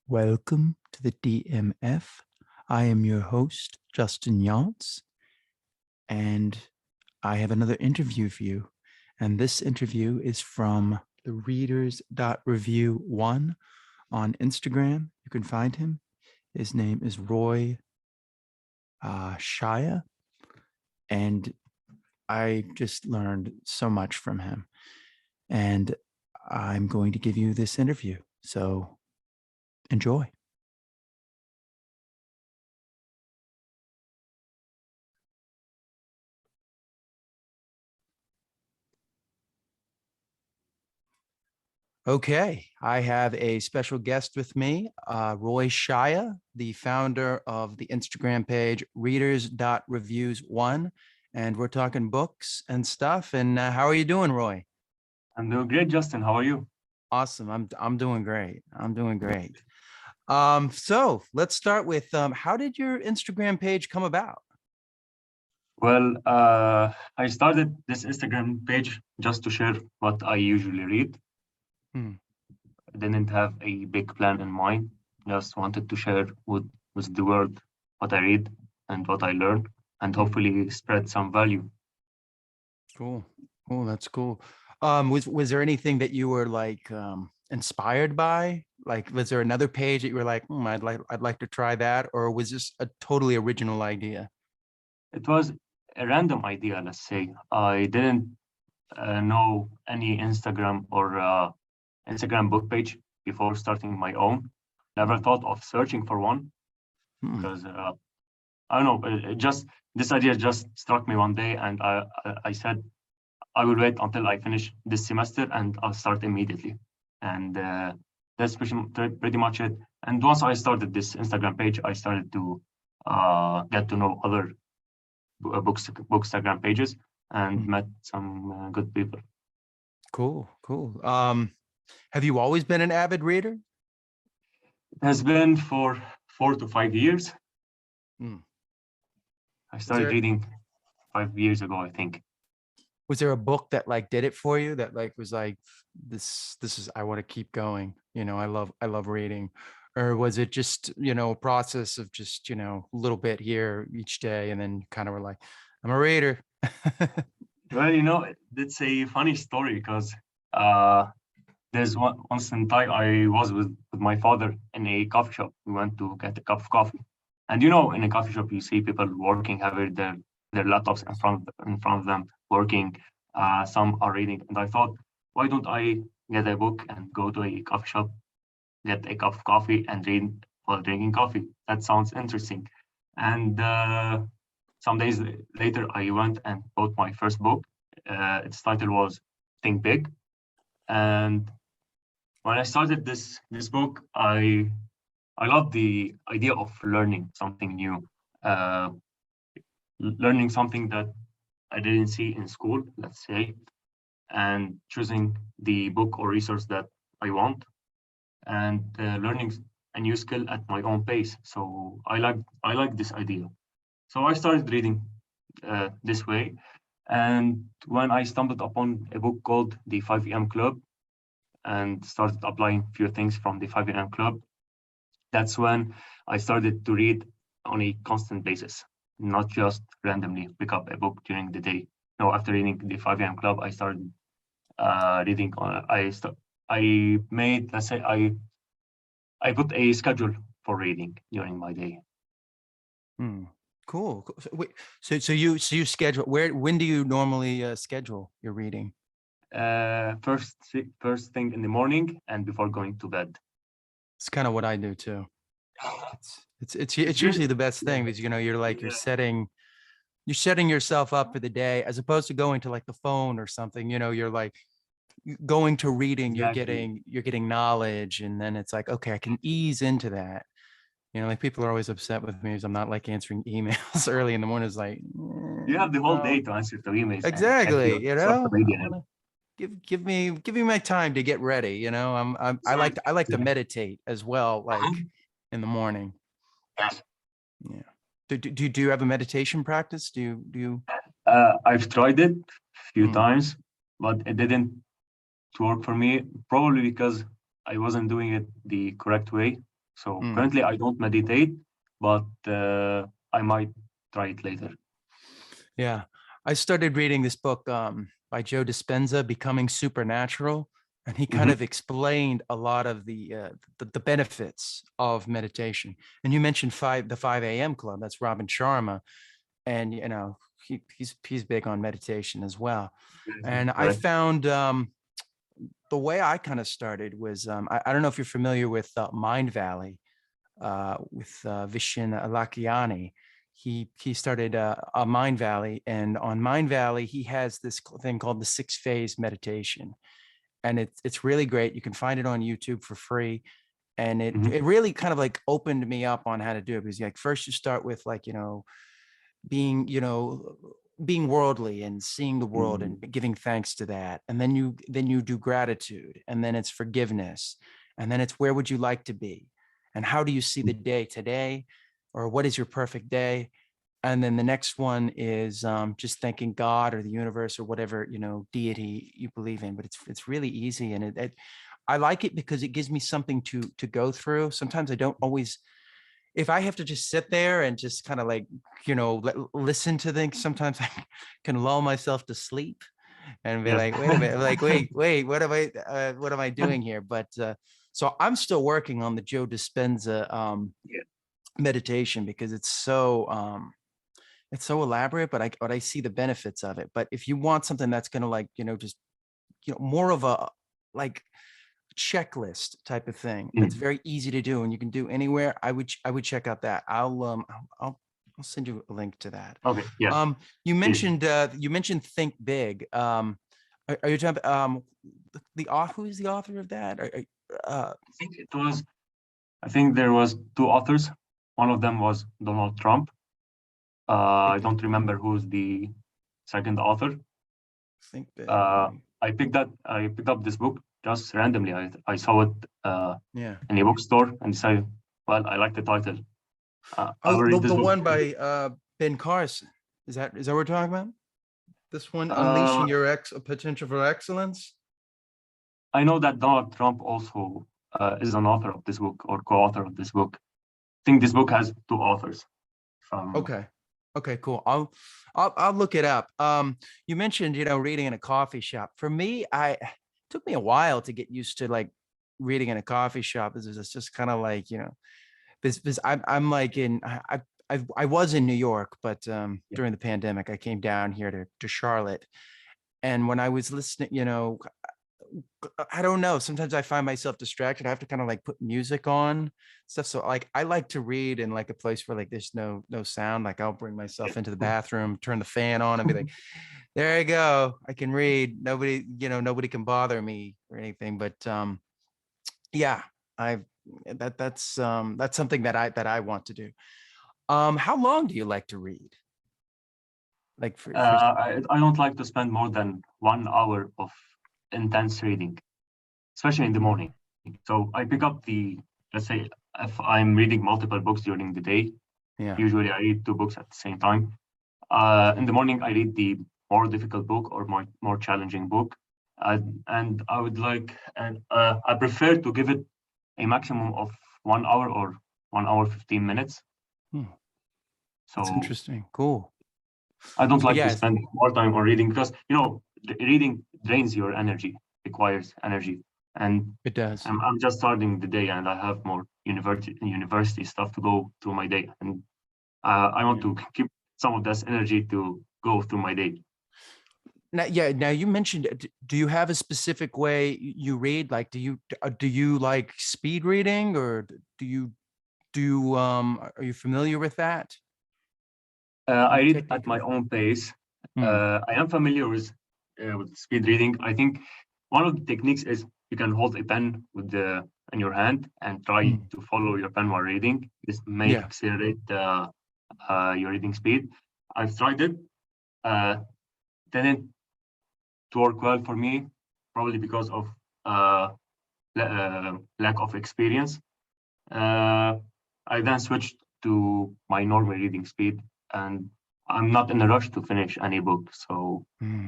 Welcome to the DMF. I am your host, Justin Yance, and I have another interview for you. And this interview is from the Readers.Review1 on Instagram. You can find him. His name is Roy Shaya, and I just learned so much from him. And I'm going to give you this interview. So enjoy. Okay, I have a special guest with me, Roy Shaya, the founder of the Instagram page Readers.Reviews1, and we're talking books and stuff. And how are you doing, Roy? I'm doing great, Justin. How are you? Awesome. I'm doing great. I'm doing great. So let's start with how did your Instagram page come about? Well, I started this Instagram page just to share what I usually read. Hmm. I didn't have a big plan in mind. Just wanted to share with the world what I read and what I learn, and hopefully spread some value. Cool. Oh, that's cool. Was there anything that you were like inspired by? Like, was there another page that you were like, I'd like to try that, or was this a totally original idea? It was a random idea, let's say. I didn't know any Instagram or Instagram book page before starting my own. Never thought of searching for one Hmm. because I don't know. Just this idea just struck me one day, and I said I will wait until I finish this semester, and I'll start immediately. And that's pretty much it. And once I started this Instagram page, I started to get to know other bookstagram pages and met some good people. Cool, cool. Have you always been an avid reader? It has been for 4 to 5 years. Hmm. I started reading 5 years ago, I think. Was there a book that like did it for you that like was like this is I want to keep going, I love reading, or was it just a process of just a little bit here each day and then you kind of were like, I'm a reader? Well, it's a funny story because uh, there's once in time I was with my father in a coffee shop. We went to get a cup of coffee, and in a coffee shop you see people working, having their laptops in front of them, working. Some are reading, and I thought, why don't I get a book and go to a coffee shop, get a cup of coffee, and read while drinking coffee? That sounds interesting. And some days later, I went and bought my first book. Its title was Think Big, and when I started this book, I love the idea of learning something new, uh, learning something that I didn't see in school, let's say, and choosing the book or resource that I want, and learning a new skill at my own pace. So I like this idea. So I started reading this way, and when I stumbled upon a book called The 5 a.m. Club and started applying a few things from the 5 a.m. Club, that's when I started to read on a constant basis, not just randomly pick up a book during the day. No, after reading the 5 a.m. Club, I started reading. I made, let's say, I put a schedule for reading during my day. Cool. So, wait, so you schedule when do you normally schedule your reading? First thing in the morning and before going to bed. It's kind of what I do too. It's usually the best thing because you're setting yourself up for the day as opposed to going to like the phone or something. You're like going to reading, Exactly. you're getting knowledge, and then it's like, okay, I can ease into that. Like people are always upset with me because I'm not like answering emails early in the morning. It's like, You have the whole no. day to answer the emails and check Exactly. your social I media. want to give me my time to get ready. I like to Exactly. meditate as well, like in the morning. Yes. Yeah. Do you have a meditation practice? Do you? I've tried it a few Hmm. times, but it didn't work for me. Probably because I wasn't doing it the correct way. So currently I don't meditate, but I might try it later. Yeah. I started reading this book by Joe Dispenza, Becoming Supernatural, and he kind of explained a lot of the benefits of meditation. And you mentioned the 5 a.m. club. That's Robin Sharma, and you know he's big on meditation as well. And I Correct. found the way I kind of started was I don't know if you're familiar with Mind Valley with Vishen Lakiani. He started a Mind Valley, and on Mind Valley he has this thing called the 6-phase meditation, and it's really great. You can find it on YouTube for free, and it really kind of like opened me up on how to do it, because like first you start with like being worldly and seeing the world and giving thanks to that, and then you do gratitude, and then it's forgiveness, and then it's where would you like to be, and how do you see the day today, or what is your perfect day, and then the next one is just thanking God or the universe or whatever deity you believe in. But it's really easy, and I like it because it gives me something to go through. Sometimes I don't always, if I have to just sit there and just kind of like, listen to things, sometimes I can lull myself to sleep and be Yes. like, wait a minute, like, wait, what am I doing here? But so I'm still working on the Joe Dispenza meditation, because it's so elaborate, but I see the benefits of it. But if you want something that's going to like, just, more of a like checklist type of thing that's very easy to do and you can do anywhere, I would check out that. I'll send you a link to that. Okay. Yes. You Please. mentioned Think Big. Are you talking the author? Who is the author of that? I think there was two authors. One of them was Donald Trump. I don't remember who's the second author. Think Big. I picked up this book just randomly. I saw it in a bookstore and decided, well, I like the title. I will read this the book. one by Ben Carson. Is that what we're talking about? This one, Unleashing Your Potential for Excellence? I know that Donald Trump also is an author of this book or co-author of this book. I think this book has two authors. Okay, cool. I'll look it up. You mentioned, reading in a coffee shop. For me, it took me a while to get used to like reading in a coffee shop. It's just kind of like, because I'm like I was in New York, but during the pandemic, I came down here to Charlotte. And when I was listening, I don't know, sometimes I find myself distracted. I have to kind of like put music on stuff. So like I like to read in like a place where like there's no sound. Like I'll bring myself into the bathroom, turn the fan on, and be like, there you go, I can read. Nobody can bother me or anything. But yeah, that's something that I want to do. How long do you like to read? Like I don't like to spend more than 1 hour of intense reading, especially in the morning. So I pick up let's say if I'm reading multiple books during the day, usually I read 2 books at the same time. In the morning, I read the more difficult book or more challenging book. And I would like, and I prefer to give it a maximum of 1 hour or 1 hour, 15 minutes. So that's interesting. Cool. I don't like to spend more time on reading because, reading drains your energy, requires energy. And it does. I'm just starting the day and I have more university stuff to go through my day. And I want to keep some of this energy to go through my day. Now you mentioned, do you have a specific way you read? Like, do you like speed reading, or are you familiar with that? I read at my own pace. I am familiar with speed reading. I think one of the techniques is you can hold a pen in your hand and try to follow your pen while reading. This may accelerate your reading speed. I've tried it. Didn't work well for me, probably because of lack of experience. I then switched to my normal reading speed, and I'm not in a rush to finish any book, so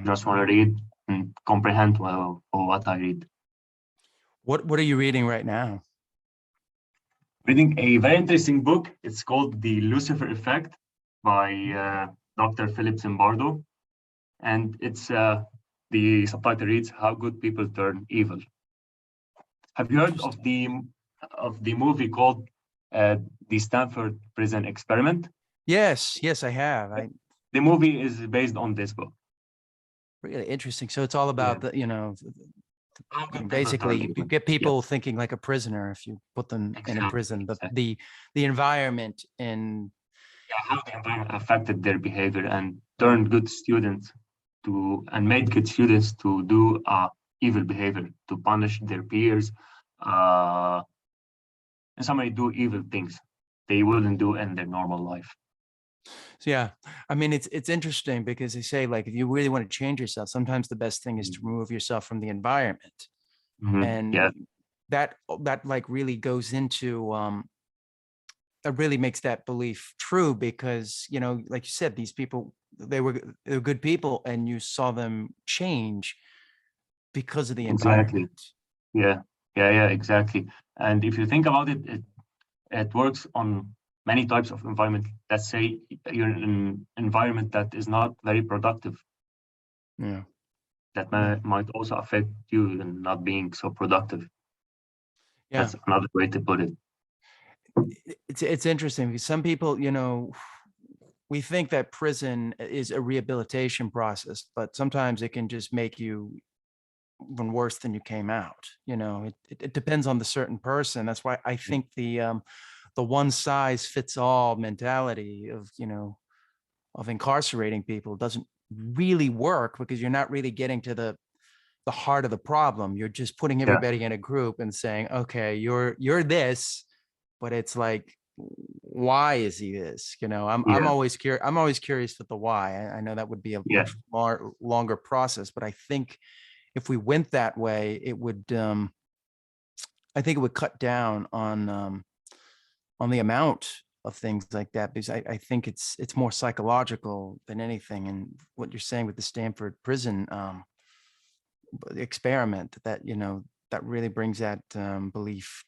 just want to read and comprehend well what I read. What are you reading right now? Reading a very interesting book. It's called The Lucifer Effect by Dr. Philip Zimbardo. And it's the subtitle reads "How Good People Turn Evil." Have you heard Interesting. of the movie called The Stanford Prison Experiment? Yes, yes, I have. The movie is based on this book. Really interesting. So it's all Yeah. about the, How good people basically turn you evil. get Yeah, people thinking like a prisoner if you put them in a exactly. prison. Exactly. The environment and Yeah, how the environment affected their behavior and yeah, turned good students to and made good students to do evil behavior, to punish their peers, uh, and somebody do evil things they wouldn't do in their normal life. so yeah. I mean, it's interesting because they say like if you really want to change yourself, sometimes the best thing is to remove yourself from the environment, Mm-hmm. and Yeah, that like really goes into that really makes that belief true because like you said, these people they were good people and you saw them change because of the exactly. environment. Yeah, yeah, exactly. And if you think about it, it works on many types of environment. Let's say you're in an environment that is not very productive. Yeah, That yeah, might also affect you in not being so productive. yeah. That's another way to put it. It's interesting because some people, we think that prison is a rehabilitation process, but sometimes it can just make you even worse than you came out. It depends on the certain person. That's why I think the one size fits all mentality of incarcerating people doesn't really work because you're not really getting to the heart of the problem. You're just putting Yeah, everybody in a group and saying, okay, you're this, but it's like, why is he this? I'm yeah, always curious. I'm always curious with the why. I know that would be a yeah, much more longer process, but I think if we went that way, it would I think it would cut down on the amount of things like that because I think it's more psychological than anything. And what you're saying with the Stanford prison experiment that really brings that belief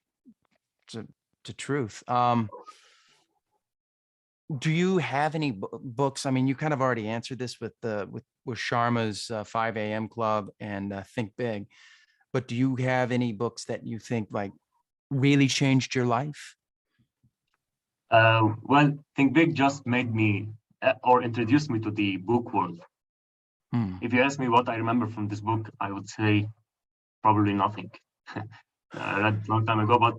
to truth. Do you have any books? I mean, you kind of already answered this with Sharma's 5 a.m. Club and Think Big, but do you have any books that you think like really changed your life? well, Think Big just made me or introduced me to the book world. Hmm. If you ask me what I remember from this book, I would say probably nothing. That's a long time ago, but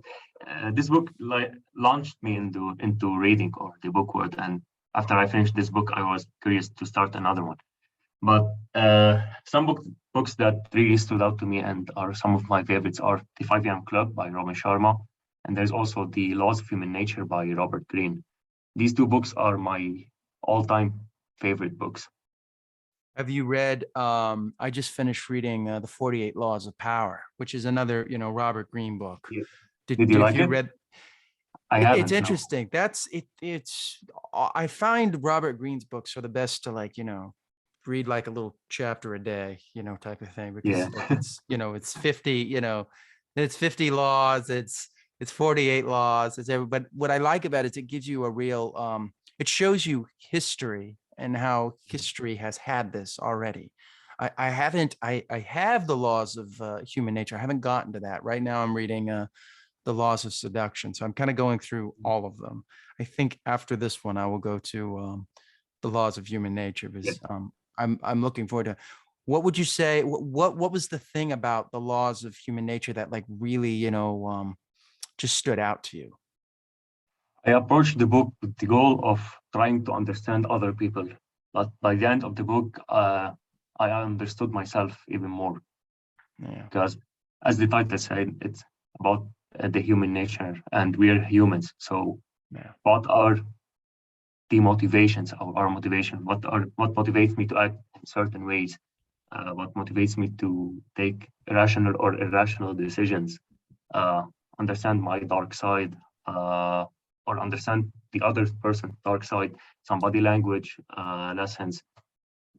this book launched me into reading or the book world. And after I finished this book, I was curious to start another one. But some books that really stood out to me and are some of my favorites are The 5 a.m. Club by Robin Sharma, and there's also The Laws of Human Nature by Robert Greene. These two books are my all-time favorite books. Have you read I just finished reading The 48 Laws of Power, which is another, Robert Greene book. Yeah. Did Did you have like you it? read I it's haven't, no. interesting. It's I find Robert Greene's books are the best to like, read like a little chapter a day, type of thing, Yeah. because like it's 50, it's 50 laws, it's 48 laws, but what I like about it is it gives you a real it shows you history and how history has had this already. I haven't I have the laws of human nature. I haven't gotten to that. Right now I'm reading the laws of seduction. So I'm kind of going through all of them. I think after this one, I will go to the laws of human nature Yeah. because I'm looking forward to. What would you say? What was the thing about the laws of human nature that like really just stood out to you? I approached the book with the goal of trying to understand other people, but by the end of the book, I understood myself even more Yeah, because, as the title said, it's about the human nature, and we're humans. So, yeah, what are the motivations of our motivation? What motivates me to act in certain ways? What motivates me to take rational or irrational decisions? Uh, Understand my dark side, or understand the other person's dark side, some body language lessons.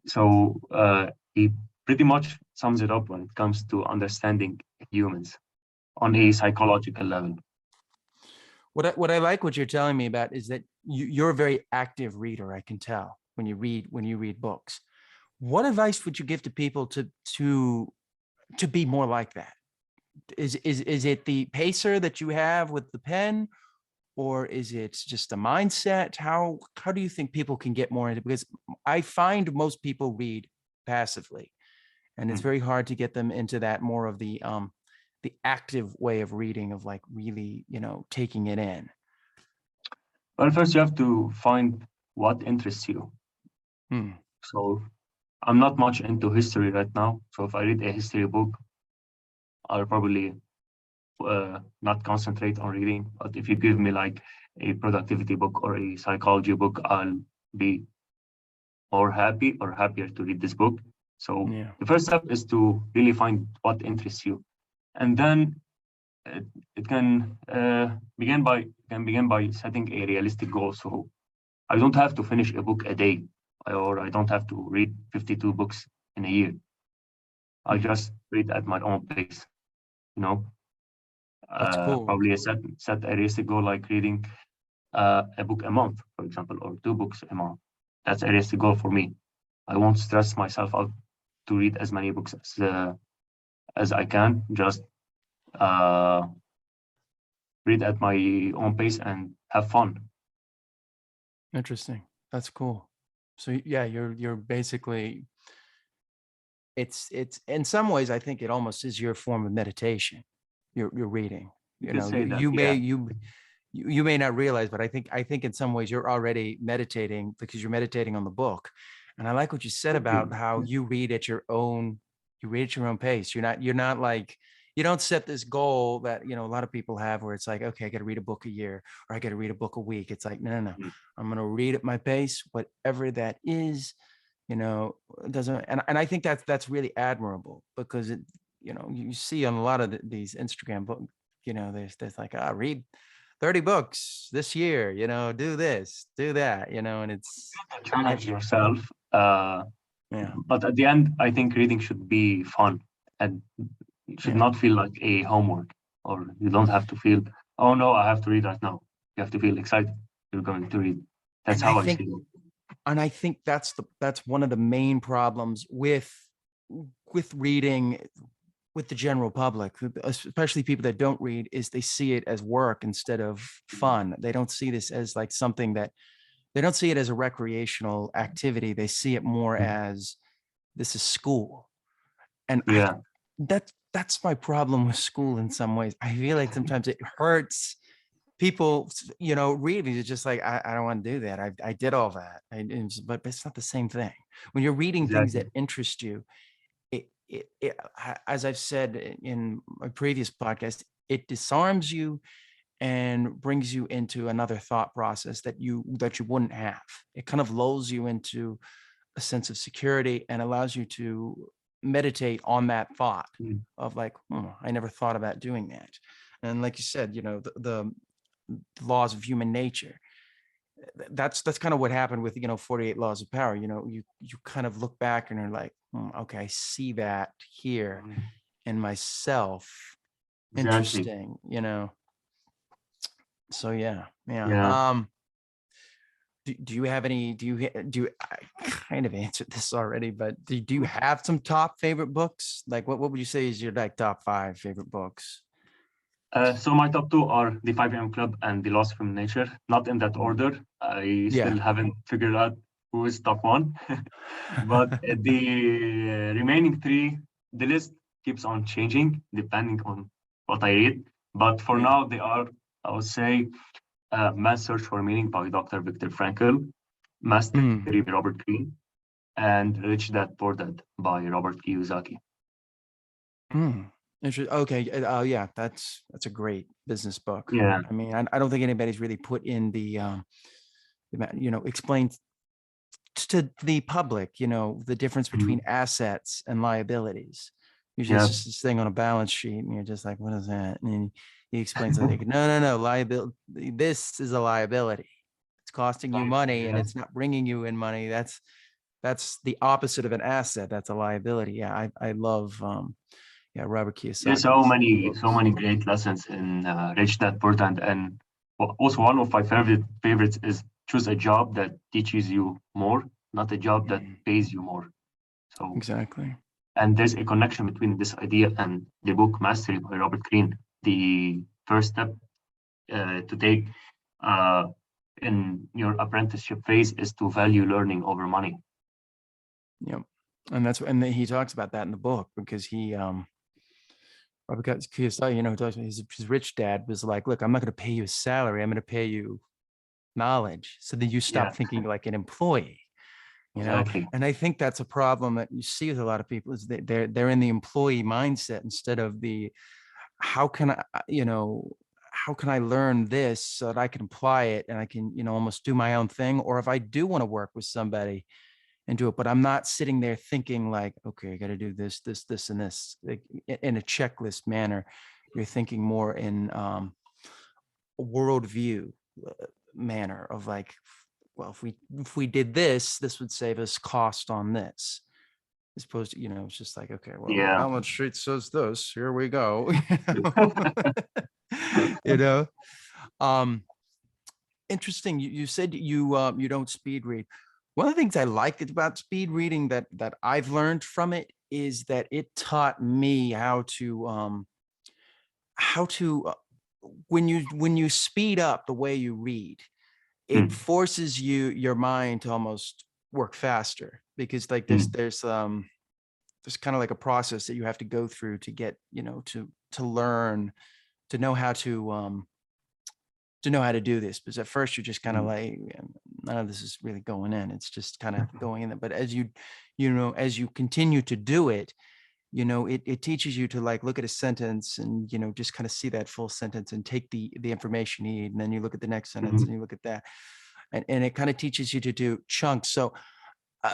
So he pretty much sums it up when it comes to understanding humans on a yeah. psychological level. What I like what you're telling me about is that you're a very active reader. I can tell when you read books. What advice would you give to people to be more like that? Is it the pacer that you have with the pen, or is it just a mindset? How do you think people can get more into it? Because I find most people read passively, and it's Mm. very hard to get them into that more of the active way of reading, of like really, taking it in. Well, first you have to find what interests you. Hmm. So I'm not much into history right now. So if I read a history book, I'll probably not concentrate on reading. But if you give me like a productivity book or a psychology book, I'll be more happy or happier to read this book. So Yeah. the first step is to really find what interests you, and then it begin by setting a realistic goal. So I don't have to finish a book a day, or I don't have to read 52 books in a year. I Hmm. just read at my own pace. You know, That's cool. probably set a realistic goal like reading a book a month, for example, or 2 books a month. That's a realistic goal for me. I won't stress myself out to read as many books as I can. Just uh, read at my own pace and have fun. Interesting. That's cool. So yeah, you're basically, it's in some ways, I think it almost is your form of meditation. You're reading. You You could know, say you, that, you may yeah. you may not realize, but I think in some ways you're already meditating because you're meditating on the book. And I like what you said Could be. about how you read at your own pace. You're not like, you don't set this goal that, a lot of people have, where it's like, okay, I got to read a book a year, or I got to read a book a week. It's like, no, no, no. Mm. I'm going to read at my pace, whatever that is. It doesn't, and I think that's really admirable, because you see on a lot of these Instagram book, there's like, read 30 books this year, do this, do that, and it's, I, Challenge yourself. yeah, But at the end, I think reading should be fun and it should yeah. not feel like a homework, or you don't have to feel, oh no, I have to read right now. You have to feel excited you're going to read. That's And I how I think, see it. that's one of the main problems with reading, with the general public, especially people that don't read, is they see it as work instead of fun. They don't see this as like something that, they don't see it as a recreational activity. They see it more as, this is school. And Yeah, that's my problem with school in some ways. I feel like sometimes it hurts people, reading. It's just like, I don't want to do that. I did all that. But it's not the same thing. When you're reading things exactly. that interest you, as I've said in my previous podcast, it disarms you and brings you into another thought process that you wouldn't have. It kind of lulls you into a sense of security and allows you to meditate on that thought Mm. of like, I never thought about doing that. And like you said, the laws of human nature. That's kind of what happened with 48 Laws of Power. You kind of look back and are like, okay, I see that here Mm. in myself. Exactly. Interesting. So yeah, yeah. Yeah. Do you have any, I kind of answered this already, but do you have some top favorite books? Like what would you say is your like top 5 favorite books? So my top two are the 5 a.m. Club and the Lost from Nature. Not in that order. I Yeah. still haven't figured out who is top one. But the remaining three, the list keeps on changing depending on what I read. But for Yeah. now, they are, I would say, Man's Search for Meaning by Dr. Viktor Frankl, Mm. Mastery by Robert Greene, and Rich Dad Poor Dad by Robert Kiyosaki. Mm. Okay. Oh yeah, that's a great business book. Yeah, I mean, I don't think anybody's really put in explained to the public, the difference between mhm, assets and liabilities. Usually it's yeah, just this thing on a balance sheet and you're just like, what is that? And then he explains like, no, no, no, liability. This is a liability. It's costing you money and yeah. it's not bringing you in money. That's the opposite of an asset. That's a liability. Yeah. I love, yeah, Robert There's Kiyosaki's so books. many great lessons in Rich Dad Poor Dad, and Also, one of my favorites is choose a job that teaches you more, not a job that pays you more. So, Exactly. and there's a connection between this idea and the book Mastery by Robert Greene. The first step to take uh, in your apprenticeship phase is to value learning over money. Yep. And he talks about that in the book, because Robert Kiyosaki, talks about his rich dad was like, look, I'm not going to pay you a salary. I'm going to pay you knowledge. So then you stop Yeah, thinking like an employee, exactly. and I think that's a problem that you see with a lot of people, is that they're in the employee mindset instead of the, how can I, how can I learn this so that I can apply it and I can, almost do my own thing? Or if I do want to work with somebody and do it, but I'm not sitting there thinking like, okay, I got to do this, this, this, and this, like, in a checklist manner. You're thinking more in a worldview manner of like, well, if we did this, this would save us cost on this. As opposed to, it's just like, okay, well, the Yeah. balance sheet says this, here we go. you know, um, interesting. You said you don't speed read. One of the things I liked about speed reading that I've learned from it is that it taught me how to when you speed up the way you read, it Mm, forces your mind to almost work faster, because like mm, there's kind of like a process that you have to go through to get, to learn, to know how to do this. Because at first you're just kind of mm, like, none of this is really going in. It's just kind of going in there. But as you continue to do it, it teaches you to like look at a sentence and, just kind of see that full sentence and take the information you need. And then you look at the next sentence mm, and you look at that. And it kind of teaches you to do chunks. So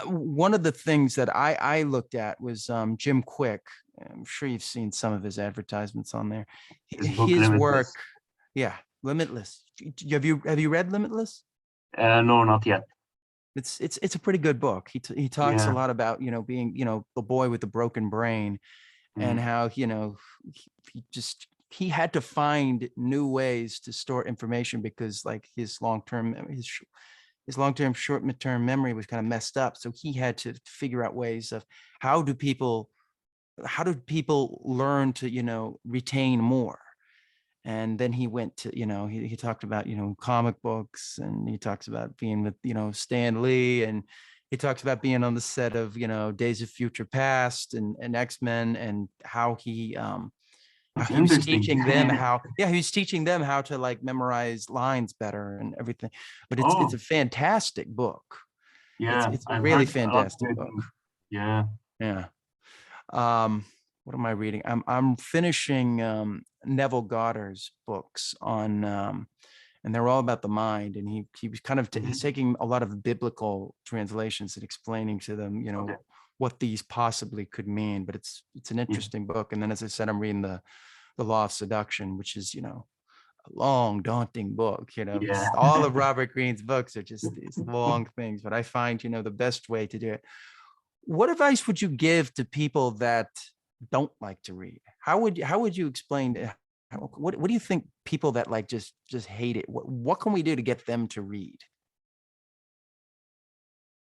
one of the things that I looked at was Jim Quick. I'm sure you've seen some of his advertisements on there. His book His work, Limitless. yeah, Limitless. Have you read Limitless? No, not yet. It's a pretty good book. He talks a Yeah. lot about, being, the boy with the broken brain, and Mm, how, he had to find new ways to store information, because like his long-term short-term memory was kind of messed up. So he had to figure out ways of how do people learn to, retain more. And then he went to, he talked about, comic books, and he talks about being with, Stan Lee, and he talks about being on the set of, Days of Future Past and X-Men, and how that's he was interesting. teaching them how to like memorize lines better and everything. But it's Oh, a fantastic book. it's yeah. it's a I've really heard a lot of fantastic great book. things. Yeah. Yeah. What am I reading? I'm finishing Neville Goddard's books on and they're all about the mind. And he was kind of he's Mhm. taking a lot of biblical translations and explaining to them, Okay. what these possibly could mean. But it's an Yeah. interesting book. And then, as I said, I'm reading the Law of Seduction, which is, a long, daunting book. Yeah. All of Robert Greene's books are just these long things. But I find, the best way to do it. What advice would you give to people that don't like to read? How would you explain what do you think people that like just hate it? What can we do to get them to read?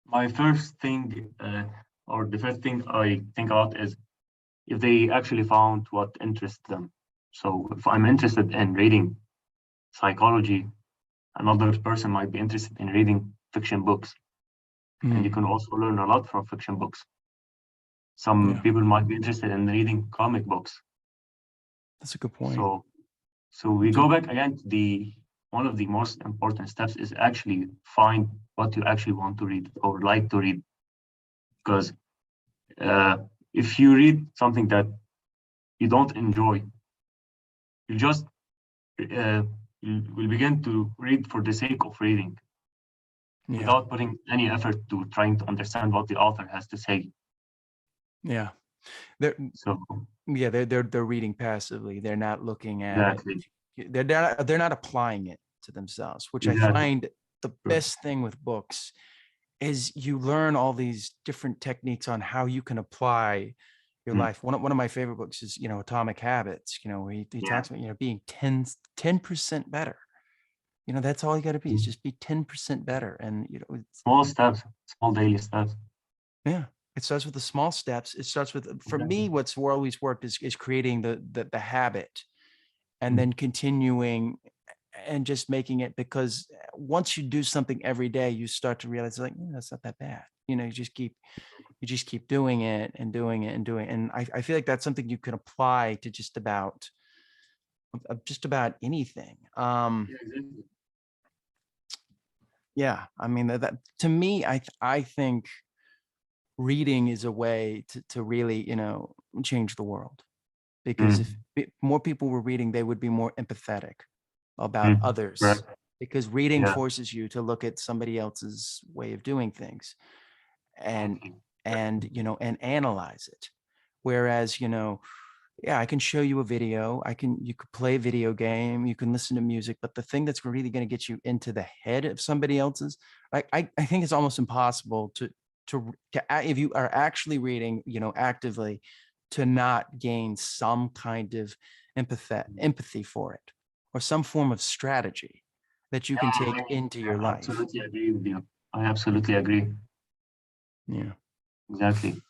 My first thing, or the first thing I think about is if they actually found what interests them. So if I'm interested in reading psychology, another person might be interested in reading fiction books, and you Mm, can also learn a lot from fiction books. Some yeah, people might be interested in reading comic books. that's a good point. So, so we go back again to the one of the most important steps is actually find what you actually want to read or like to read. Because uh, if you read something that you don't enjoy, you just uh, you will begin to read for the sake of reading Yeah, without putting any effort to trying to understand what the author has to say. yeah. They're So yeah, they're reading passively. They're not looking at it. exactly, They're not applying it to themselves, which I exactly. find the True. best thing with books is you learn all these different techniques on how you can apply your Mm, life. One of my favorite books is, Atomic Habits, where he yeah. talks about, being 10% better. You know, that's all you got to be, is just be 10% better. And, you know, it's, Small steps, small daily steps. yeah, it starts with the small steps. It starts with, for Exactly. me, what's always worked is creating the habit, and Mm. then continuing and just making it, because once you do something every day, you start to realize like, that's not that bad. You know, you just keep doing it and doing it and doing it. And I feel like that's something you can apply to just about anything. Yeah, exactly. Yeah, I mean, that to me, I think reading is a way to really, you know, change the world. Because if Mm. more people were reading, they would be more empathetic about Mm. others, Right. because reading Yeah. forces you to look at somebody else's way of doing things, and Exactly. you know, and analyze it. Whereas, you know, yeah, I can show you a video, you could play a video game, you can listen to music, but the thing that's really going to get you into the head of somebody else's, I think it's almost impossible if you are actually reading, you know, actively, to not gain some kind of empathy for it, or some form of strategy that you can take into your I life. absolutely agree with you. I absolutely agree. Yeah. Exactly.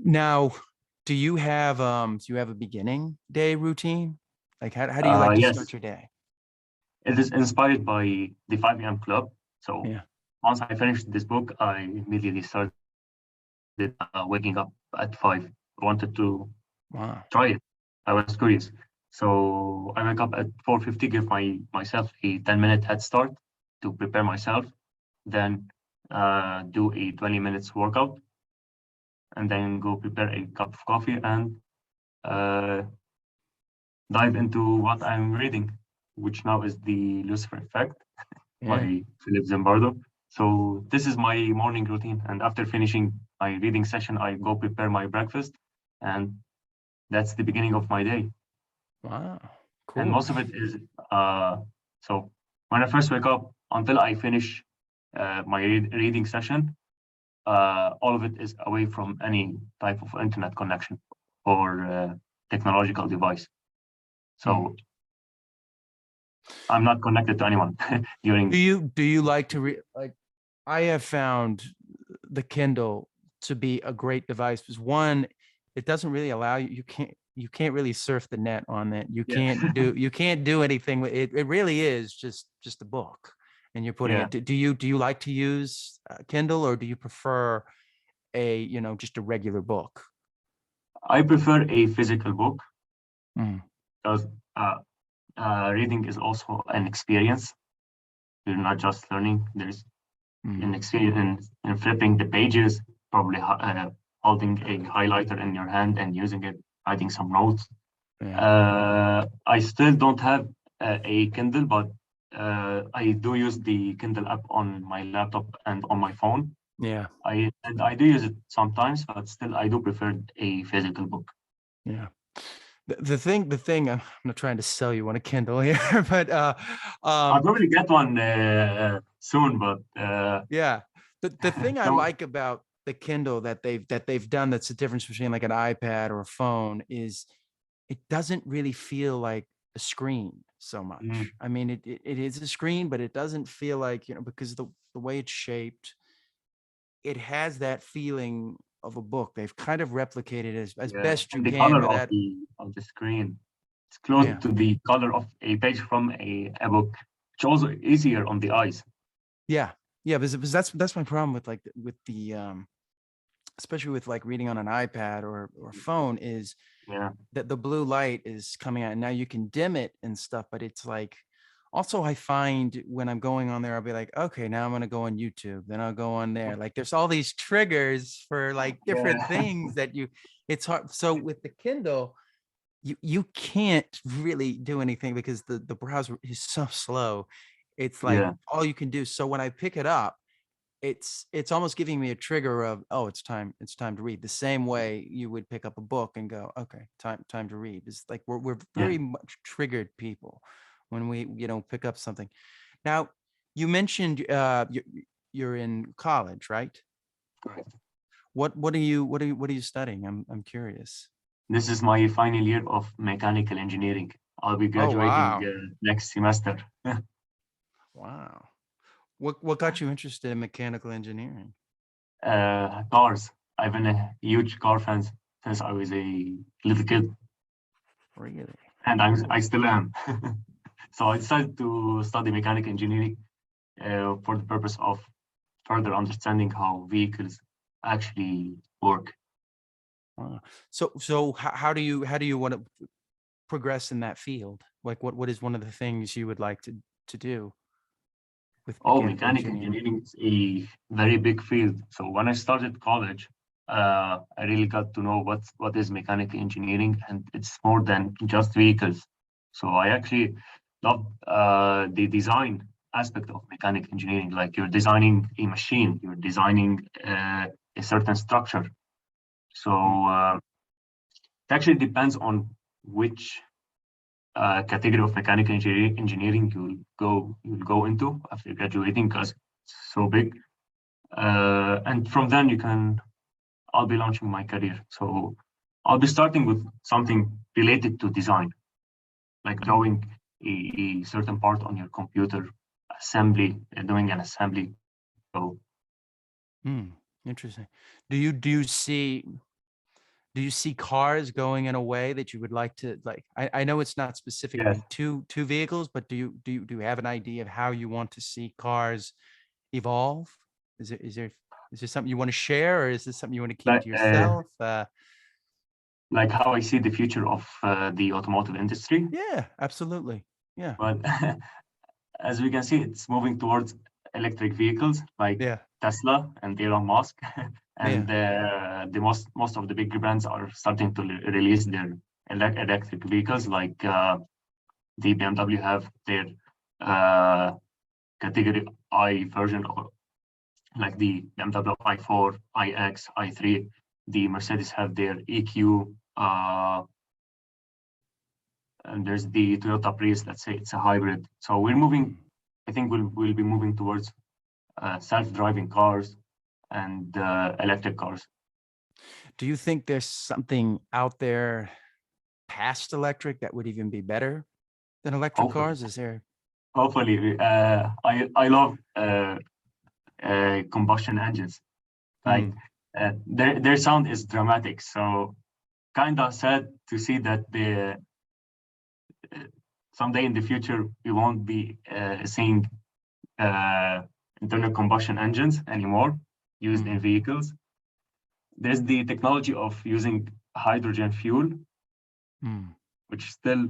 Now, do you have a beginning day routine? Like, how do you like to start Yes, your day? it is inspired by the 5 a.m. club. So Yeah. once I finished this book, I immediately started waking up at 5. I wanted to Wow. try it. I was curious. So I wake up at 4:50, give myself a 10-minute head start to prepare myself, then do a 20 minutes workout, and then go prepare a cup of coffee and uh, dive into what I'm reading, which now is the Lucifer Effect Yeah. by Philip Zimbardo. So this is my morning routine, and after finishing my reading session, I go prepare my breakfast, and that's the beginning of my day. Wow. And Cool. most of it is uh, so when I first wake up until I finish my reading session, all of it is away from any type of internet connection or technological device. Hmm. So I'm not connected to anyone Do during. you like to read? Like, I have found the Kindle to be a great device, because one, it doesn't really allow you, you can't really surf the net on it. Yeah, You can't do anything with it. It really is just a book, and you're putting yeah. it. Do you like to use Kindle, or do you prefer a, you know, just a regular book? I prefer a physical book Mm, because uh, reading is also an experience. You're not just learning. There's mm, an experience in flipping the pages, probably holding a highlighter in your hand and using it, writing some notes. yeah. I still don't have a Kindle, but I do use the Kindle app on my laptop and on my phone. Yeah. I do use it sometimes, but still I do prefer a physical book. Yeah. The thing, I'm not trying to sell you on a Kindle here, but I'll um, probably get one soon, but yeah. The thing I no, like about the Kindle that they've done, that's the difference between like an iPad or a phone, is it doesn't really feel like a screen so mm, much. I mean, it is a screen, but it doesn't feel like, you know, because the way it's shaped, it has that feeling of a book. They've kind of replicated it as yeah, best you and the can color of without, the screen, it's close yeah. to the color of a page from a book, which also easier on the eyes. Yeah. Yeah, because that's my problem with like with the especially with like reading on an iPad or phone, is Yeah, that the blue light is coming out, and now you can dim it and stuff, but it's like, also I find when I'm going on there, I'll be like, okay, now I'm going to go on YouTube, then I'll go on there. Like, there's all these triggers for like different yeah, things that it's hard. So with the Kindle, you can't really do anything because the browser is so slow. It's like yeah, all you can do. So when I pick it up, it's almost giving me a trigger of, oh, it's time to read, the same way you would pick up a book and go, okay, time to read. It's like we're yeah. very much triggered people when we, you know, pick up something. Now, you mentioned you're in college, right? Correct. What are you studying? I'm curious. This is my final year of mechanical engineering. I'll be Oh, graduating wow. next semester. Wow. What got you interested in mechanical engineering? Cars. I've been a huge car fan since I was a little kid, Really? and I still am. So I decided to study mechanical engineering for the purpose of further understanding how vehicles actually work. Wow. So how do you want to progress in that field? Like what is one of the things you would like to do with Oh, mechanical mechanical engineering? engineering is a very big field. So when I started college, I really got to know what is mechanical engineering, and it's more than just vehicles. So I actually love the design aspect of mechanical engineering. Like you're designing a machine, you're designing a certain structure. So Mm, it actually depends on which category of mechanical engineering you'll go into after graduating, because it's so big. And from then I'll be launching my career. So I'll be starting with something related to design, like mm, drawing a certain part on your computer, assembly, doing an assembly. So mm. Interesting. Do you see cars going in a way that you would like to like? I know it's not yes, specifically two vehicles, but do you have an idea of how you want to see cars evolve? Is there something you want to share, or is this something you want to keep like to uh, yourself? like how I see the future of the automotive industry. Yeah, absolutely. Yeah, But as we can see, it's moving towards electric vehicles like yeah, Tesla and Elon Musk, yeah. and the most of the big brands are starting to release their electric vehicles. Like the BMW have their uh, category I version, of, like the BMW i4, iX, i3. The Mercedes have their EQ, and there's the Toyota Prius. Let's say it's a hybrid. So we're moving. Mm. I think we'll be moving towards self-driving cars and electric cars. Do you think there's something out there past electric that would even be better than electric Hopefully, cars? Is there? hopefully, I love combustion engines. Like Mm, their sound is dramatic. So kind of sad to see that the someday in the future we won't be seeing uh, internal combustion engines anymore used mm, in vehicles. There's the technology of using hydrogen fuel, mm. which still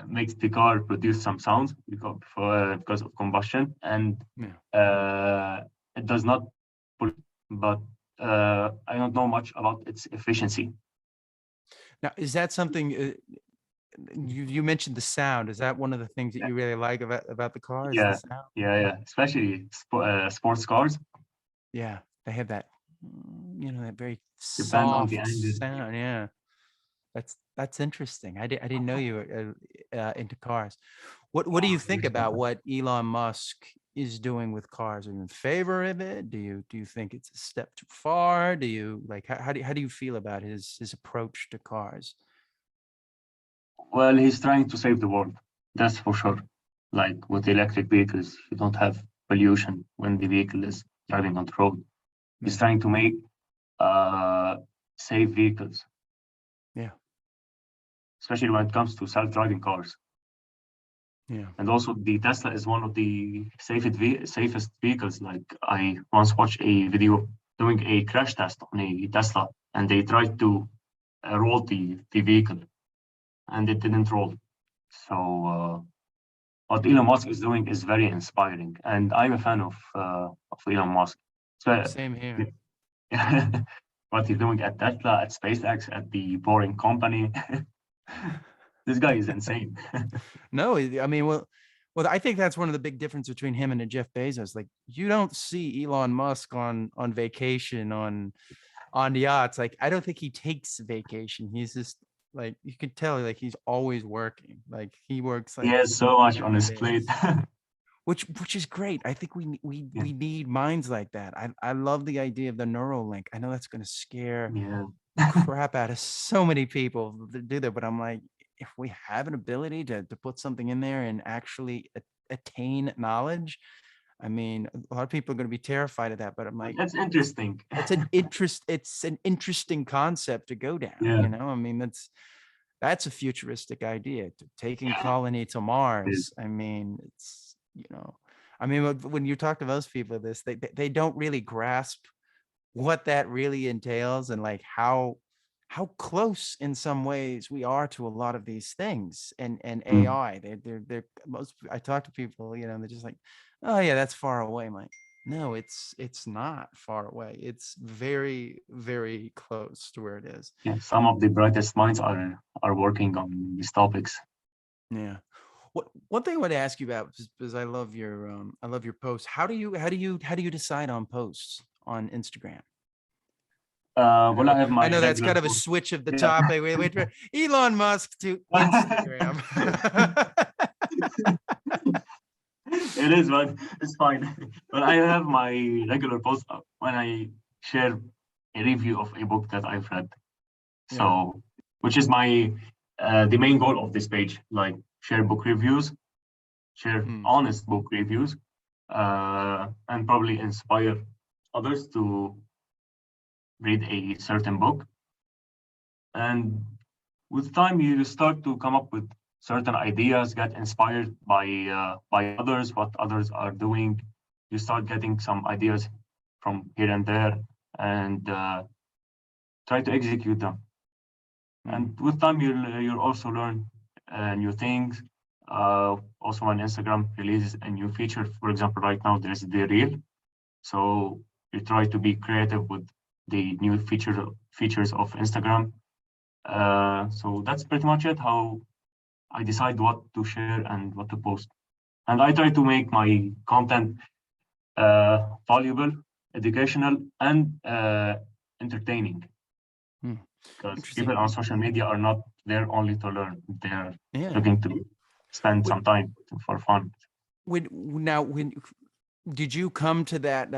makes the car produce some sounds because of combustion, and Yeah. uh, it does not pollute, but I don't know much about its efficiency. Now, is that something you mentioned the sound? Is that one of the things that Yeah, you really like about the car? Is the yeah, sound? yeah. Especially sports cars Yeah, they have that, that very depends on the soft engine. sound. Yeah, that's interesting. I didn't know you were into cars. What do you think about what Elon Musk is doing with cars? Are you in favor of it? Do you think it's a step too far? Do you like how do you feel about his approach to cars? Well, he's trying to save the world, that's for sure. Like with electric vehicles, you don't have pollution when the vehicle is driving on the road. He's Yeah, trying to make uh, safe vehicles, yeah, especially when it comes to self-driving cars. yeah. And also, the Tesla is one of the safest vehicles. Like I once watched a video doing a crash test on a Tesla, and they tried to roll the vehicle, and it didn't roll. So what Elon Musk is doing is very inspiring, and I'm a fan of Elon Musk. So Same here. what he's doing at Tesla, at SpaceX, at the Boring Company, this guy is insane. No, I mean, well, I think that's one of the big difference between him and a Jeff Bezos. Like, you don't see Elon Musk on vacation on yachts. Like, I don't think he takes vacation. He's just like, you could tell like he's always working. Like he works He like has so much on 7 his plate. days, which is great. I think we we Yeah, we need minds like that. I love the idea of the Neuralink. I know that's going to scare yeah, the crap out of so many people to do that, but I'm like, if we have an ability to put something in there and actually attain knowledge. I mean, a lot of people are going to be terrified of that, but I'm like, That's interesting. it's an interesting concept to go down, Yeah, you know? I mean, that's a futuristic idea, taking colony to Mars. I mean, it's, you know, I mean, when you talk to most people this, they don't really grasp what that really entails, and like how close in some ways we are to a lot of these things, and Mm. AI. They're most, I talk to people, you know, they're just like, oh yeah, that's far away. I'm like, no, it's not far away. It's very, very close to where it is. Yeah, some of the brightest minds are working on these topics. Yeah. One thing I want to ask you about, because I love your posts. How do you decide on posts on Instagram? Well, I have I my know that's regular kind of a post. switch of the Yeah. topic. Wait, Elon Musk to Instagram. It is, but it's fine. But I have my regular post when I share a review of a book that I've read. Yeah. So, which is my the main goal of this page, like share book reviews, share Mm, honest book reviews, and probably inspire others to read a certain book. And with time, you start to come up with certain ideas, get inspired by others, what others are doing. You start getting some ideas from here and there, and try to execute them. mm, And with time, you'll also learn new things. Also, when Instagram releases a new feature, for example, right now there is the reel. So you try to be creative with the new features of Instagram. So that's pretty much it. How I decide what to share and what to post. And I try to make my content valuable, educational, and entertaining. mm. Because Interesting. people on social media are not there only to learn; they're Yeah. looking to spend When, some time for fun. when did you come to that?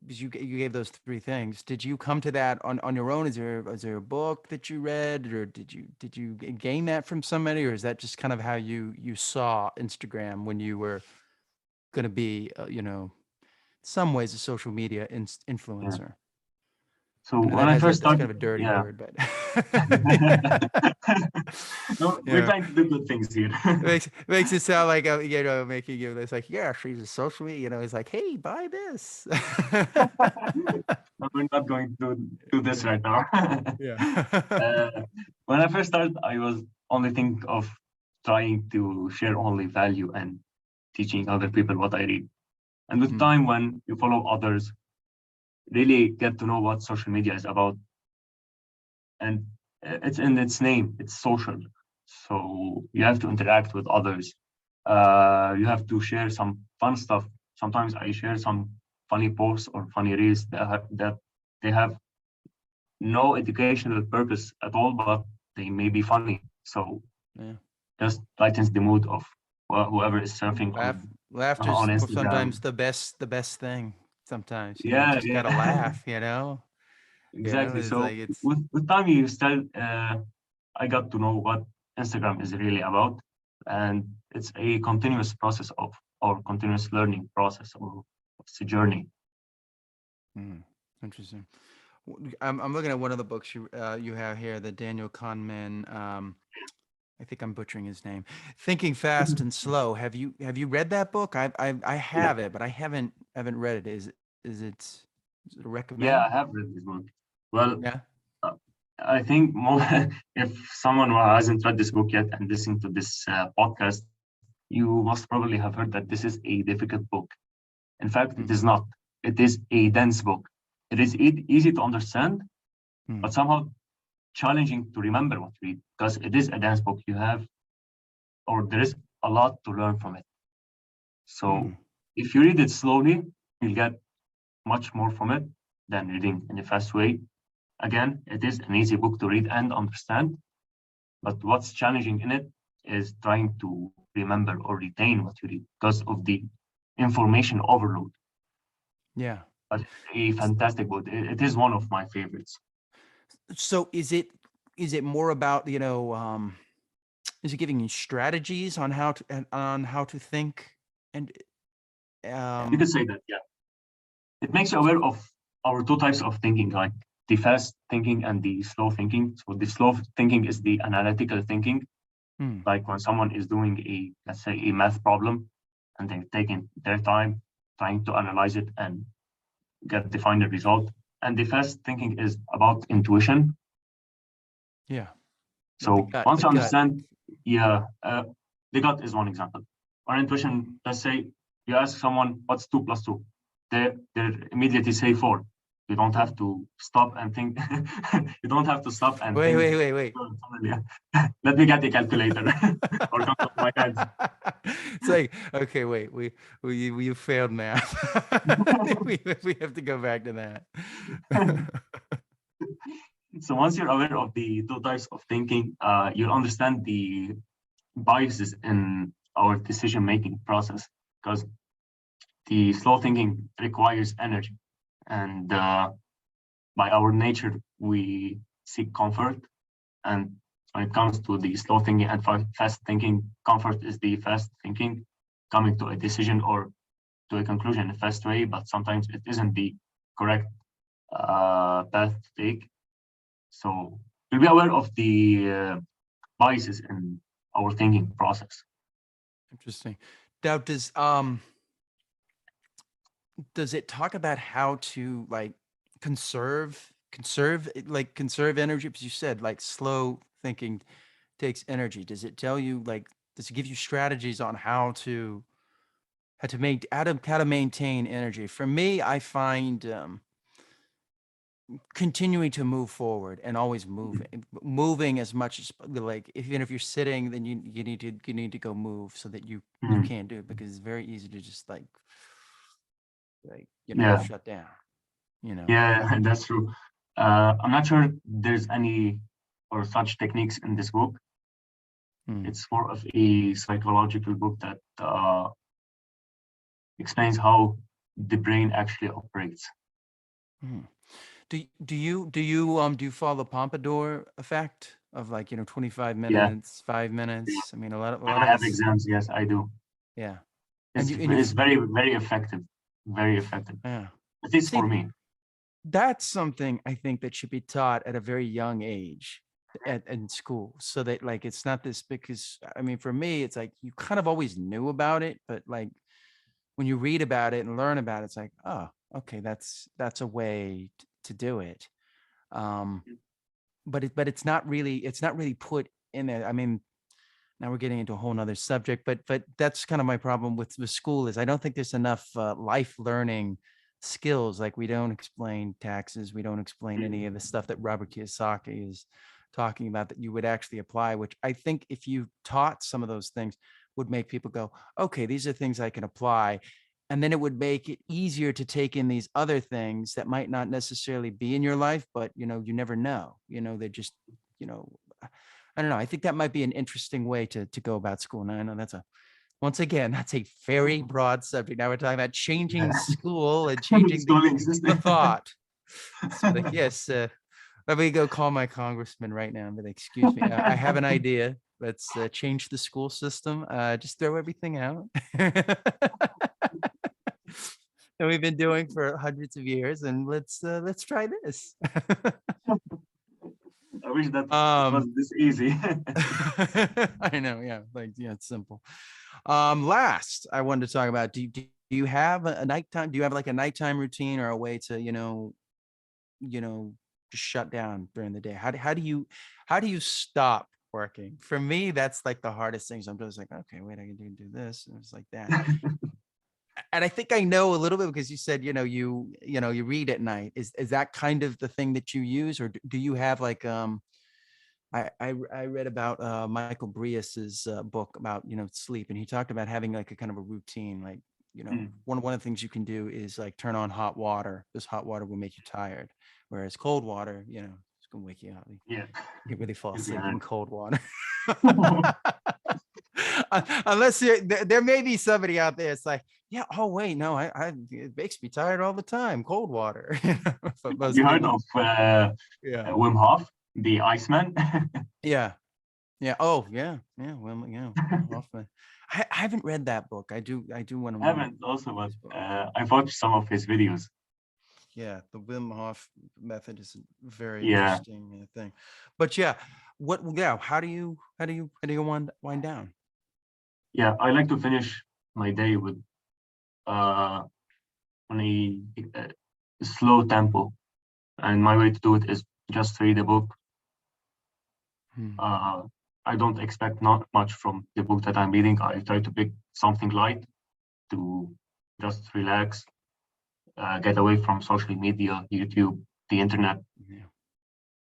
Because you gave those three things. Did you come to that on your own? Is there a book that you read, or did you gain that from somebody, or is that just kind of how you saw Instagram when you were going to be, you know, some ways a social media Yeah. influencer? So I know when I first that's kind started, of a dirty yeah. word, but No, we're yeah, trying to do good things here. makes it sound like, you know, making you, it's like, yeah, she's a social media, you know, it's like, hey, buy this. But we're not going to do this Yeah, right now. yeah. uh, when I first started, I was only think of trying to share only value and teaching other people what I read. And with Mm, time, when you follow others, really get to know what social media is about, and it's in its name, it's social. So you have to interact with others. You have to share some fun stuff. Sometimes I share some funny posts or funny reels that they have no educational purpose at all, but they may be funny. So yeah. just lightens the mood of whoever is surfing on Laughter's Instagram. sometimes the best thing. Sometimes, you know, Yeah, just gotta yeah, laugh, you know. You know, exactly. it's like So it's with time, you start. I got to know what Instagram is really about, and it's a continuous process of or continuous learning process, or it's a journey. mm, interesting. I'm looking at one of the books you have here, the Daniel Kahneman. I think I'm butchering his name. Thinking Fast and Slow. Have you read that book? I Yeah, have it, but I haven't read it. Is it a yeah, recommend? I have read this book. Well, Yeah. uh, I think more if someone who hasn't read this book yet and listening to this podcast, you must probably have heard that this is a difficult book. In fact, it Mm, is not. It is a dense book. It is easy to understand, mm, but somehow challenging to remember what you read because it is a dense book. You have, or there is a lot to learn from it. So mm. if you read it slowly, you'll get much more from it than reading in a fast way. Again, it is an easy book to read and understand, but what's challenging in it is trying to remember or retain what you read because of the information overload. Yeah. But a fantastic book. It is one of my favorites. So is it more about, you know, Is it giving you strategies on how to think? And You could say that, yeah. It makes you aware of our two types of thinking, like the fast thinking and the slow thinking. So the slow thinking is the analytical thinking, hmm, like when someone is doing let's say, a math problem, and they're taking their time trying to analyze it and get the final result. And the fast thinking is about intuition. yeah, yeah, So once the you gut. understand, yeah, the gut is one example. Or intuition, let's say you ask someone, what's 2 plus 2? They immediately say 4. You don't have to stop and think. You don't have to stop and Wait, think. wait, wait, wait. Let me get the calculator or come to my head. It's like, okay, wait, we failed math. We have to go back to that. So once you're aware of the two types of thinking, you'll understand the biases in our decision-making process, because the slow thinking requires energy, and by our nature, we seek comfort. And when it comes to the slow thinking and fast thinking, comfort is the fast thinking, coming to a decision or to a conclusion in a fast way, but sometimes it isn't the correct path to take. So we'll be aware of the biases in our thinking process. Interesting. Now, does it talk about how to like conserve energy? Because you said like slow thinking takes energy. Does it tell you like, does it give you strategies on how to maintain energy? For me, I find continuing to move forward and always moving as much as, like, even if you're sitting, then you need to go move so that you Mhm. can't do it, because it's very easy to just like Yeah, shut down, yeah, that's true. I'm not sure there's any or such techniques in this book. Hmm. It's more of a psychological book that explains how the brain actually operates. Hmm. Do you follow the Pompadour effect of, like, 25 Yeah, minutes, 5 minutes? I mean, a when lot I of have us, exams, yes, I do. yeah. And It's you, it's very, very effective, very effective. yeah. At least for See, me. that's something I think that should be taught at a very young age in school, so that, like, it's not this, because I mean, for me, it's like you kind of always knew about it, but like when you read about it and learn about it, it's like, oh, okay, that's a way to do it. Um, but it's not really put in there. I mean, now we're getting into a whole nother subject, but that's kind of my problem with school, is I don't think there's enough life learning skills. Like, we don't explain taxes, we don't explain any of the stuff that Robert Kiyosaki is talking about that you would actually apply, which I think if you taught some of those things would make people go, okay, these are things I can apply. And then it would make it easier to take in these other things that might not necessarily be in your life, but you never know. They're just, you know, I don't know. I think that might be an interesting way to go about school. Now, I know once again, that's a very broad subject. Now we're talking about changing Yeah. school and changing Schooling the system. thought. So, like, yes, let me go call my congressman right now and be like, excuse me, I have an idea. Let's change the school system. Just throw everything out. that we've been doing for hundreds of years, and let's try this. I wish that it was um this easy. I know, yeah, like, yeah, it's simple. Last, I wanted to talk about, do you have a nighttime, do you have like a nighttime routine, or a way to, you know, just shut down during the day? How do you stop working? For me, that's like the hardest thing. So I'm just like, okay, wait, I can do this, and it's like that. And I think I know a little bit, because you said, you read at night. Is that kind of the thing that you use, or do you have like, I read about Michael Brias's book about, sleep, and he talked about having like a kind of a routine, like, Mm. one of the things you can do is like turn on hot water. This hot water will make you tired, whereas cold water, it's gonna wake you up. You Yeah, can't really fall you'll be asleep alright. in cold water. Unless there may be somebody out there. It's like, yeah, oh wait, no, it makes me tired all the time. Cold water. But Have most you heard people, of yeah, Wim Hof, the Iceman? yeah. Yeah. Oh, yeah. Yeah. Well, yeah. Wim Hoffman. I haven't read that book. I do want to I read haven't also, but his book. I've watched some of his videos. Yeah, the Wim Hof method is a very Yeah, interesting thing. But yeah, what? Yeah, how do you wind down? yeah. I like to finish my day with uh on a slow tempo, and my way to do it is just read a book. Hmm. Uh, I don't expect not much from the book that I'm reading. I try to pick something light to just relax, get away from social media, YouTube, the internet. Yeah.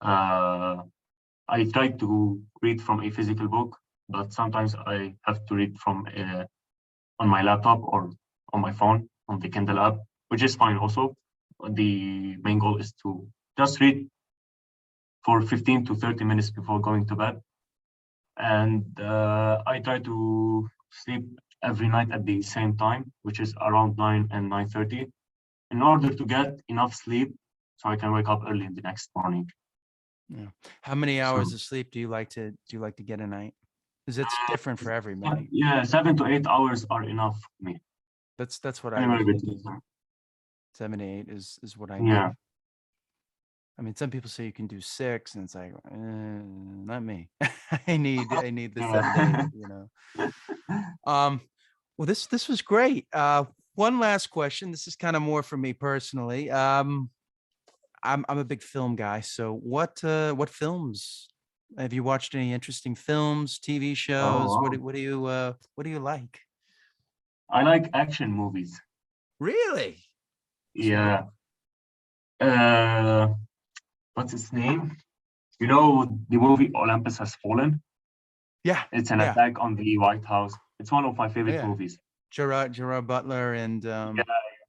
Uh, I try to read from a physical book, but sometimes I have to read from on my laptop or on my phone on the Kindle app, which is fine also. The main goal is to just read for 15 to 30 minutes before going to bed. And I try to sleep every night at the same time, which is around 9 and 9:30, in order to get enough sleep so I can wake up early in the next morning. Yeah. How many hours So of sleep do you like to get a night? Because it's different for everybody. yeah, 7 to 8 hours are enough for me. That's what I Anywhere usually do. between them. 7 to 8 is what I Yeah. need. I mean, some people say you can do 6, and it's like, not me. I need the Yeah. 7 to 8. Um, well, this was great. One last question. This is kind of more for me personally. I'm a big film guy. So what films have you watched? Any interesting films, TV Oh, shows? wow. What do you like? I like action movies. Really? So what? Yeah. Uh, what's its name? You know the movie Olympus Has Fallen? Yeah, It's an yeah, attack on the White House. It's one of my oh, favorite yeah. movies. Gerard Butler, and Yeah,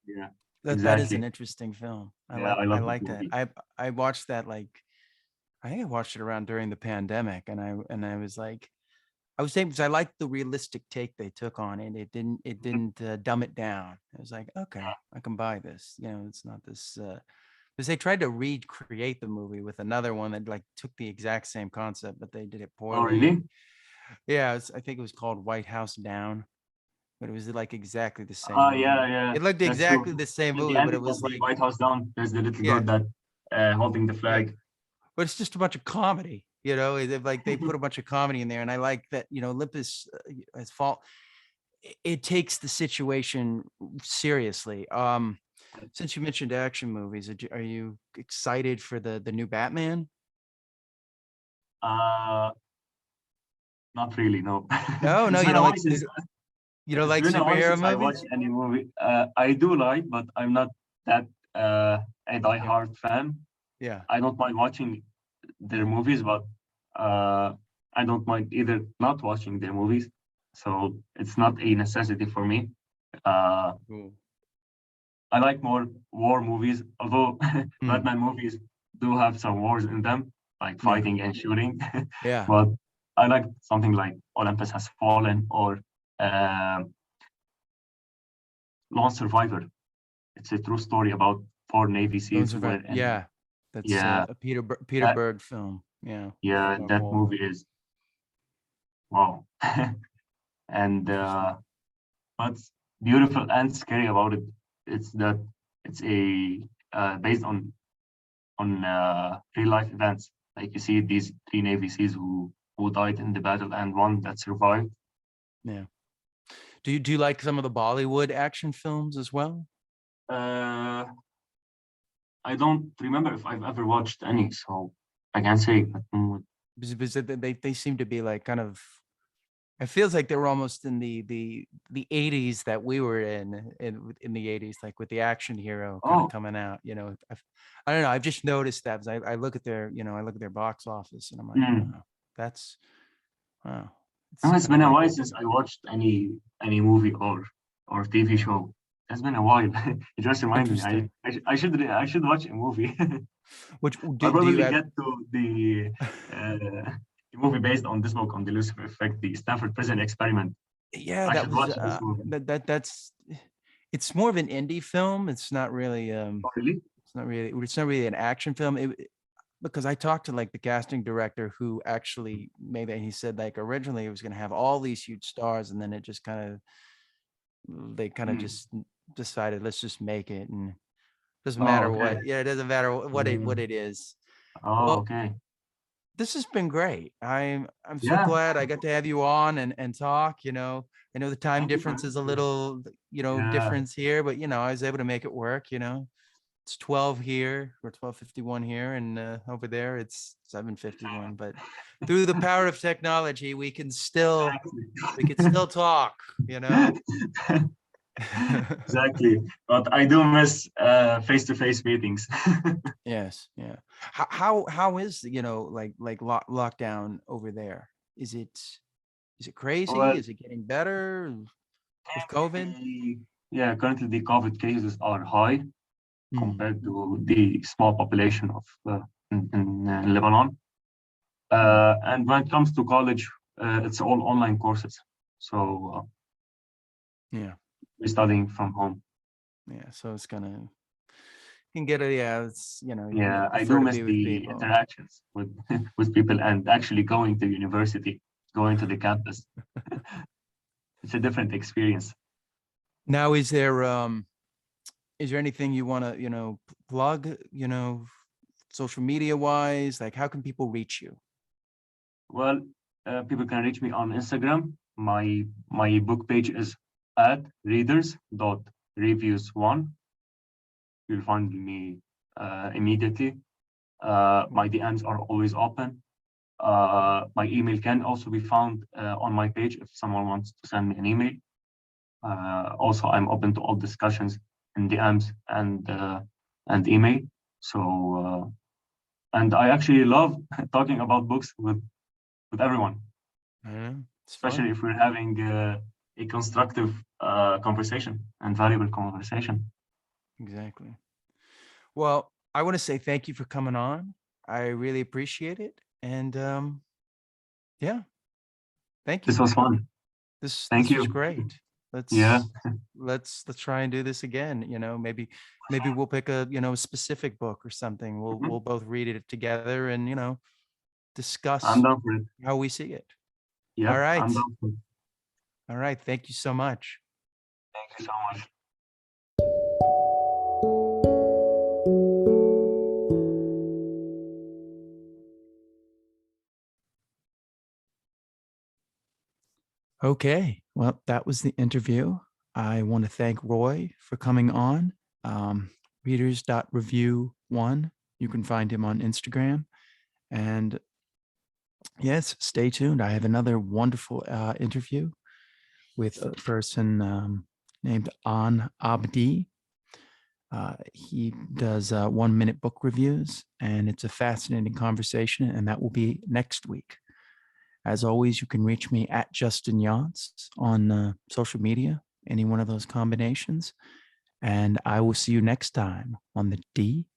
yeah, that is an exactly. interesting film. Yeah, I I love that like that. movie. I watched that, like, I think I watched it around during the pandemic, and I was like, I was saying, because I liked the realistic take they took on it. Mhm. It didn't dumb it down. It was like, okay, I can buy this. It's not this, because they tried to recreate the movie with another one that like took the exact same concept, but they did it Oh, poorly. And really? yeah, I think it was called White House Down, but it was like exactly the same movie. Yeah, yeah, It looked that's exactly true. the same At the movie, but it ending of was the like, White House down, there's the little yeah, girl that holding the yeah, flag. but it's just a bunch of comedy. Like they put a bunch of comedy in there, and I like that. Olympus has fault. It takes the situation seriously. Since you mentioned action movies, are you excited for the new Batman? Uh, Not really, no. No, no, It's you been a don't while like since you don't it's like been a while superhero since I movies? watched any movie. I do like, but I'm not that a Yeah, die-hard fan. yeah. I don't mind watching their movies, but uh, I don't mind either not watching their movies. So it's not a necessity for me. Uh, Cool. I like more war movies, although Hmm. Batman movies do have some wars in them, like Yeah, fighting and shooting. yeah. But I like something like Olympus Has Fallen or um Lone Survivor. It's a true story about four Navy SEALs Those who are were in. yeah. That's Yeah, a Peter that Berg film. Yeah, yeah, about that movie war. is wow. And Interesting. what's beautiful and scary about it, it's that it's a based on real life events. Like you see these three Navy SEALs who died in the battle and one that survived. Yeah. Do you like some of the Bollywood action films as well? Uh, I don't remember if I've ever watched any, so I can't say. But, Because they seem to be like kind of. It feels like they were almost in the 80s that we were in the 80s, like with the action hero kind of oh, coming out. I don't know. I've just noticed that, 'cause I look at their box office, and I'm like, mm. wow, that's wow. It's No, it's kind of been a like, while since I watched any movie or TV yeah, show. It's been a while. It just reminded me. interesting. I should watch a movie. Which I'll do you probably have? get to the movie based on this book on the Lucifer Effect, the Stanford Prison Experiment. Yeah, I that should was watch this movie. that's it's more of an indie film. It's not really Oh, really? it's not really an action film. because I talked to like the casting director who actually made that. He said like originally it was going to have all these huge stars, and then it just they kind of Mm. just decided let's just make it, and doesn't Oh, matter okay. what. Yeah, it doesn't matter what Mm. it is. Oh, Well, okay. this has been great. I'm so Yeah. glad I got to have you on and talk. I know the time Thank you for difference is a having me. little, Yeah. difference here, but I was able to make it work. It's 12 here or 12:51 here, and over there it's 7:51. But through the power of technology, we can still talk. You know. Exactly. Exactly. But I do miss face-to-face meetings. Yes, yeah. How is lockdown over there? Is it crazy? Well, Is it getting better with COVID? currently the COVID cases are high Hmm. compared to the small population of in Lebanon. Hmm. And when it comes to college, it's all online courses. So Yeah, we're yeah, studying from home. yeah. So it's gonna you can get it. Yeah, it's you Yeah, I prefer do to miss be with the people. interactions with with people and actually going to university, going to the campus. It's a different experience. Now, is there anything you want to plug? Social media wise, like how can people reach you? Well, people can reach me on Instagram. My book page is at readers.reviews1. You'll find me immediately. My DMs are always open. My email can also be found on my page if someone wants to send me an email. Also, I'm open to all discussions in DMs and email. So, and I actually love talking about books with everyone, I don't know. It's especially fun. if we're having a constructive conversation and valuable conversation. Exactly. Well, I want to say thank you for coming on. I really appreciate it. And yeah, thank This you. was fun. Thank This was you. great. Yeah, Let's try and do this again. Maybe we'll pick a, specific book or something. We'll mhm. both read it together and, I'm discuss down for it. how we see it. All Yeah, I'm right. down for it. All right. Thank you so much. Thank you so much. Okay. Well, that was the interview. I want to thank Roy for coming on. Readers.Review1. You can find him on Instagram. And yes, stay tuned. I have another wonderful interview with a person named An Abdi. He does 1 minute book reviews, and it's a fascinating conversation, and that will be next week. As always, you can reach me at Justin Yance on social media, any one of those combinations. And I will see you next time on the DMF.